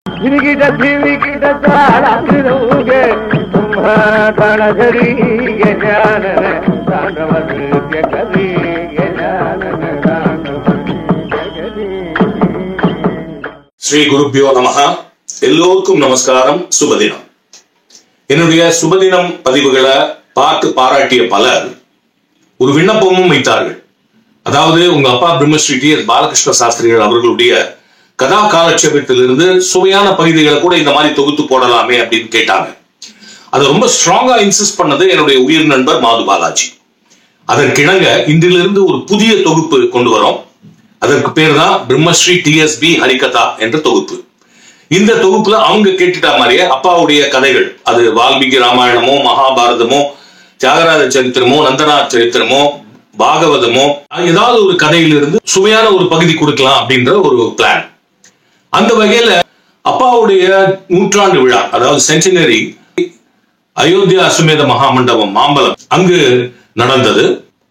ஸ்ரீ குருப்யோ நமஹ. எல்லோருக்கும் நமஸ்காரம். சுபதினம். என்னுடைய சுபதினம் பதிவுகளை பார்த்து பாராட்டிய பலர் ஒரு விண்ணப்பமும் வைத்தார்கள். அதாவது உங்க அப்பா பிரம்மஸ்ரீ டி.எஸ். பாலகிருஷ்ண சாஸ்திரிகள் அவர்களுடைய கதா காலட்சேபத்திலிருந்து சுவையான பகுதிகளை கூட இந்த மாதிரி தொகுத்து போடலாமே அப்படின்னு கேட்டாங்க. அதை ரொம்ப ஸ்ட்ராங்கா இன்சிஸ்ட் பண்ணது என்னுடைய உயிர் நண்பர் மாது பாலாஜி. அதற்கிணங்க இன்றிலிருந்து ஒரு புதிய தொகுப்பு கொண்டு வரோம். அதற்கு பேர் தான் பிரம்மஸ்ரீ டி.எஸ்.பி. ஹரிகதா என்ற தொகுப்பு. இந்த தொகுப்புல அவங்க கேட்டுட்டா மாதிரியே அப்பாவுடைய கதைகள், அது வால்மீகி ராமாயணமோ மகாபாரதமோ தியாகராஜ சரித்திரமோ நந்தனார் சரித்திரமோ பாகவதமோ ஏதாவது ஒரு கதையிலிருந்து சுவையான ஒரு பகுதி கொடுக்கலாம் அப்படின்ற ஒரு பிளான். அந்த வகையில அப்பாவுடைய நூற்றாண்டு விழா, அதாவது சென்டினரி, அயோத்தியா அஸ்வமேத மகாமண்டபம் மாம்பலம் அங்கு நடந்தது.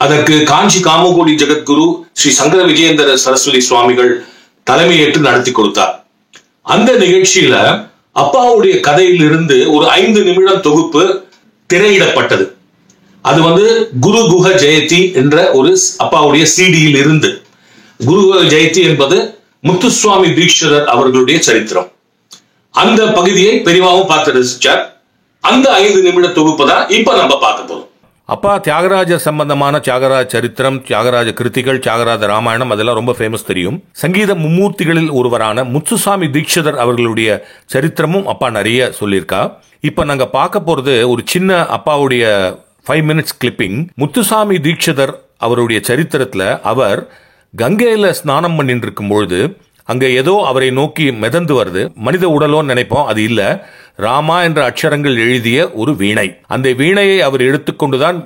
அதற்கு காஞ்சி காமகோடி ஜெகத்குரு ஸ்ரீ சங்கர விஜயேந்திர சரஸ்வதி சுவாமிகள் தலைமையேற்று நடத்தி கொடுத்தார். அந்த நிகழ்ச்சியில அப்பாவுடைய கதையிலிருந்து ஒரு 5 நிமிடம் தொகுப்பு திரையிடப்பட்டது. அது குரு குஹ ஜெயதி என்ற ஒரு அப்பாவுடைய சிடியில் இருந்து. குரு குஹ ஜெயதி என்பது முத்துசுவாமி தீட்சிதர் அவர்களுடைய சரித்திரம். அந்த பகுதியை பெரிவாவும் பார்த்து ரசிச்சார். அந்த 5 நிமிட தொகுப்பு தான் இப்ப நம்ம பார்க்க போறோம். அப்பா தியாகராஜ சம்பந்தமான தியாகராஜ சரித்திரம், தியாகராஜ கிருத்திகள், தியாகராஜ ராமாயணம் அதெல்லாம் ரொம்ப ஃபேமஸ் தெரியும். சங்கீத மும்மூர்த்திகளில் ஒருவரான முத்துசுவாமி தீட்சிதர் அவர்களுடைய சரித்திரமும் அப்பா நிறைய சொல்லியிருக்கா. இப்ப நாங்க பார்க்க போறது ஒரு சின்ன அப்பாவுடைய 5 minutes கிளிப்பிங். முத்துசாமி தீட்சிதர் அவருடைய சரித்திரத்துல அவர் கங்கையில ஸ்நானம் பண்ணிட்டு இருக்கும் பொழுது அங்க ஏதோ அவரை நோக்கி மிதந்து வருது. மனித உடலோன்னு நினைப்போம், அது இல்ல, ராமா என்ற அக்ஷரங்கள் எழுதிய ஒரு வீணை. அந்த வீணையை அவர் எடுத்துக்கொண்டுதான்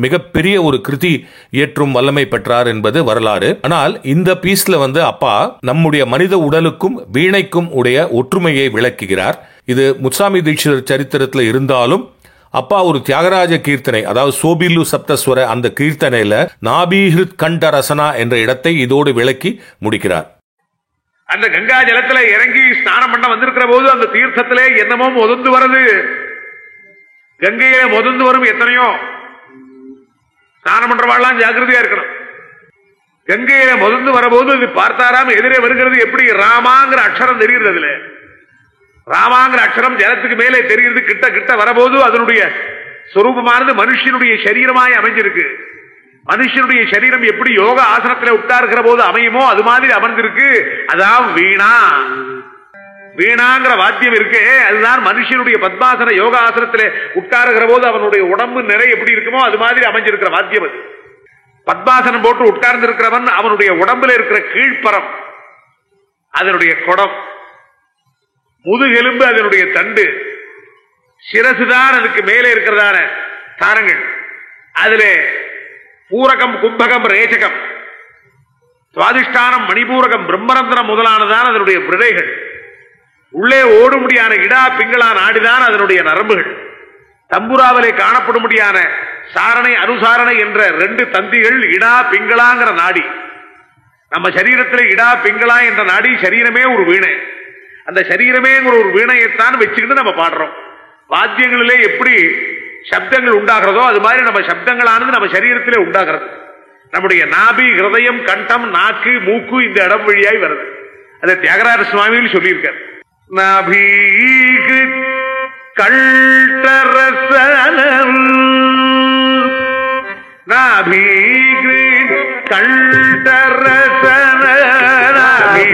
மிகப்பெரிய ஒரு கிருதி இயற்றும் வல்லமை பெற்றார் என்பது வரலாறு. ஆனால் இந்த பீஸ்ல அப்பா நம்முடைய மனித உடலுக்கும் வீணைக்கும் உடைய ஒற்றுமையை விளக்குகிறார். இது முத்துசாமி தீட்சிதர் சரித்திரத்துல இருந்தாலும் அப்பா ஒரு தியாகராஜ கீர்த்தனை, அதாவது சோபில்லு சப்தஸ்வர அந்த கீர்த்தனையில நாபீஹிருத் கண்ட ரசனா என்ற இடத்தை இதோடு விளக்கி முடிக்கிறார். அந்த கங்கா ஜலத்துல இறங்கி ஸ்நானம் பண்ண வந்திருக்கிற போது அந்த தீர்த்தத்திலே என்னமோ மொதந்து வருது. கங்கையில மொதந்து வரும் எத்தனையோ. ஸ்நானம் பண்றவாள்லாம் ஜாக்கிரதையா இருக்கணும். கங்கையில மொதந்து வரபோது இது பார்த்தாராம எதிரே வருகிறது. எப்படி? ராமாங்கிற அக்ஷரம் தெரியுது. அதுல ராமாங்கிற அக்ஷரம் ஜலத்துக்கு மேலே தெரிகிறது. கிட்ட கிட்ட வரபோது அதனுடைய சொரூபமானது மனுஷனுடைய சரீரமாய் அமைஞ்சிருக்கு. மனுஷனுடைய சரீரம் எப்படி யோக ஆசனத்தில் உட்கார்கிற போது அமையுமோ அது மாதிரி அமர்ந்திருக்கு. அதான் வீணா. வீணாங்கிற வாத்தியம் இருக்கு. அதுதான் மனுஷனுடைய பத்மாசன யோக ஆசனத்தில் உட்காருகிற போது அவனுடைய உடம்பு நிறை எப்படி இருக்குமோ அது மாதிரி அமைஞ்சிருக்கிற வாத்தியம் அது. பத்மாசனம் போட்டு உட்கார்ந்து இருக்கிறவன் அவனுடைய உடம்புல இருக்கிற கீழ்ப்பறம் அதனுடைய குடம், முதுகெலும்பு அதனுடைய தண்டு, சிரசுதான் அதுக்கு மேலே இருக்கிறதான தாரங்கள். அதுல பூரகம், கும்பகம், ரேச்சகம், சுவாதிஷ்டானம், மணிபூரகம், பிரம்மரந்திரம் முதலானதான் அதனுடைய விரைகள். உள்ளே ஓடும்படியான இடா பிங்களா நாடிதான் அதனுடைய நரம்புகள். தம்புராவிலே காணப்படும்படியான சாரணை அனுசாரணை என்ற 2 தந்திகள் இடா பிங்களாங்கிற நாடி. நம்ம சரீரத்தில் இடா பிங்களா என்ற நாடி. சரீரமே ஒரு வீணை. அந்த சரீரமே ஒரு வீணையத்தான் வச்சுக்கிட்டு நம்ம பாடுறோம். வாத்தியங்களிலே எப்படி சப்தங்கள் உண்டாகிறதோ அது மாதிரி நம்ம சப்தங்களானது நம்ம சரீரத்திலே உண்டாகிறது. நம்முடைய நாபி, ஹிருதயம், கண்டம், நாக்கு, மூக்கு இந்த இடம் வழியாய் வருது. அதை தியாகராஜ சுவாமிகள் சொல்லியிருக்கார். நாபி கல்டரசனம், நாபி கல்டரசன, நாபி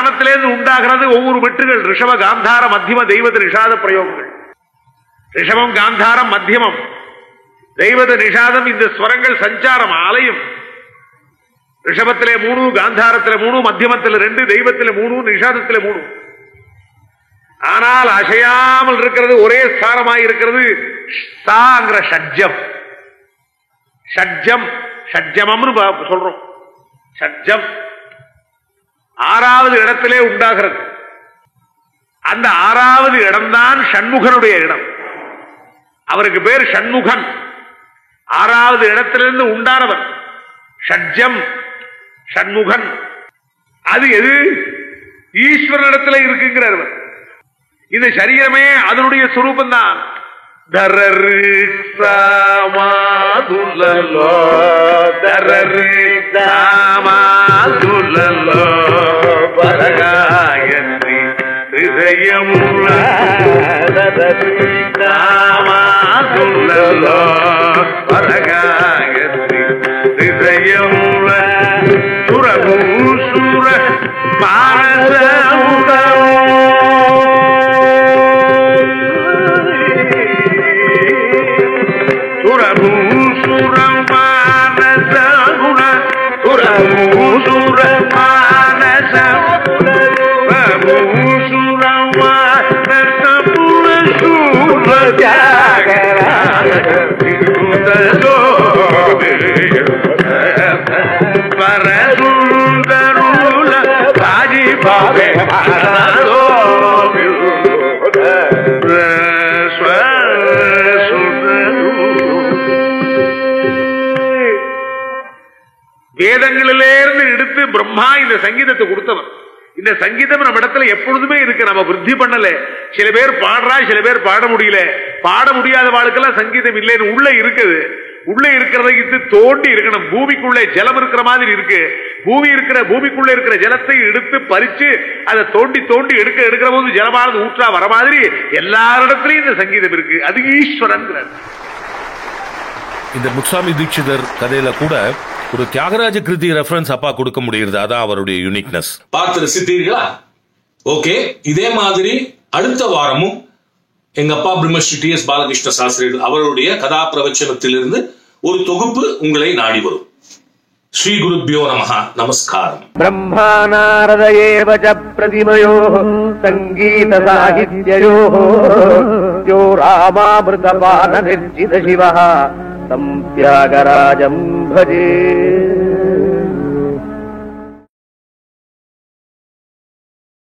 ஸ்தானத்திலேருந்து உண்டாகிறது ஒவ்வொரு மெட்டுகள். ரிஷப, காந்தார, மத்தியம, தெய்வத, நிஷாத பிரயோகங்கள். ரிஷபம், காந்தாரம், மத்தியமம், தெய்வத, நிஷாதம். இந்த ஸ்வரங்கள் சஞ்சாரம், ஆலயம். ரிஷபத்திலே 3, காந்தாரத்திலே 3, மத்தியமத்தில் 2, தெய்வத்திலே 3, நிஷாதத்திலே 3. ஆனால் அசையாமல் இருக்கிறது, ஒரே ஸ்தானமாய் இருக்கிறது சாங்கிற ஷட்ஜம். ஷட்ஜம், ஷட்ஜமம்னு சொல்றோம். ஷட்ஜம் 6வது இடத்திலே உண்டாகிறது. அந்த 6வது இடம்தான் ஷண்முகனுடைய இடம். அவருக்கு பேர் ஷண்முகன். 6வது இடத்திலிருந்து உண்டானவர் ஷட்ஜம், ஷண்முகன். அது எது? ஈஸ்வரனிடத்தில் இருக்குங்கிறார். இந்த சரீரமே அதனுடைய சுரூபம் தான். பரகாயத்ரி ஹிருதயமுல பரகாயத்ரி ஹிருதயமுல சுரபூசுர மானச வேதங்களிலிருந்து எடுத்து பிரம்மா இந்த சங்கீதத்தை கொடுத்தவர். இந்த சங்கீதம் நம்ம இடத்துல எப்பொழுதுமே இருக்கு. நம்ம விருத்தி பண்ணல. சில பேர் பாடுறா, சில பேர் பாட முடியல. பாட முடியாத வாழ்க்கெல்லாம் சங்கீதம் இல்லைன்னு உள்ள இருக்குது. உள்ள இருக்கிறதை தோண்டி இருக்கணும். பூமிக்குள்ளே ஜலம் இருக்கிற மாதிரி இருக்கு. பூமிக்குள்ள இருக்கிற ஜலத்தை எடுத்து பறிச்சு அதை தோண்டி தோண்டி எடுக்கிற போது ஜலமானது ஊற்றா வர மாதிரி எல்லாரிடத்திலையும் இந்த சங்கீதம் இருக்கு. அது ஈஸ்வரன். இந்த முத்துசாமி தீட்சிதர் கதையில கூட ஒரு தியாகராஜ கிருதி ரெஃபரன்ஸ் அப்பா கொடுக்க முடியுது. அதான் அவருடைய யூனிக்னஸ். பார்த்து ரசித்தீர்களா? ஓகே, இதே மாதிரி அடுத்த வாரமும் எங்க அப்பா பிரம்மஸ்ரீ டி.எஸ். பாலகிருஷ்ண சாஸ்திரிகள் அவருடைய கதா பிரவச்சனத்திலிருந்து ஒரு தொகுப்பு உங்களை நாடி வரும். ஸ்ரீ குருப்யோ நமஹ. நமஸ்காரம். பிரம்மா நாரத ஏவ ச பிரதிமயோ சங்கீத சாகித்யயோ யோ ராமாமிருதபான நிர்ஜித சிவः தம் தியாகராஜம் பஜே.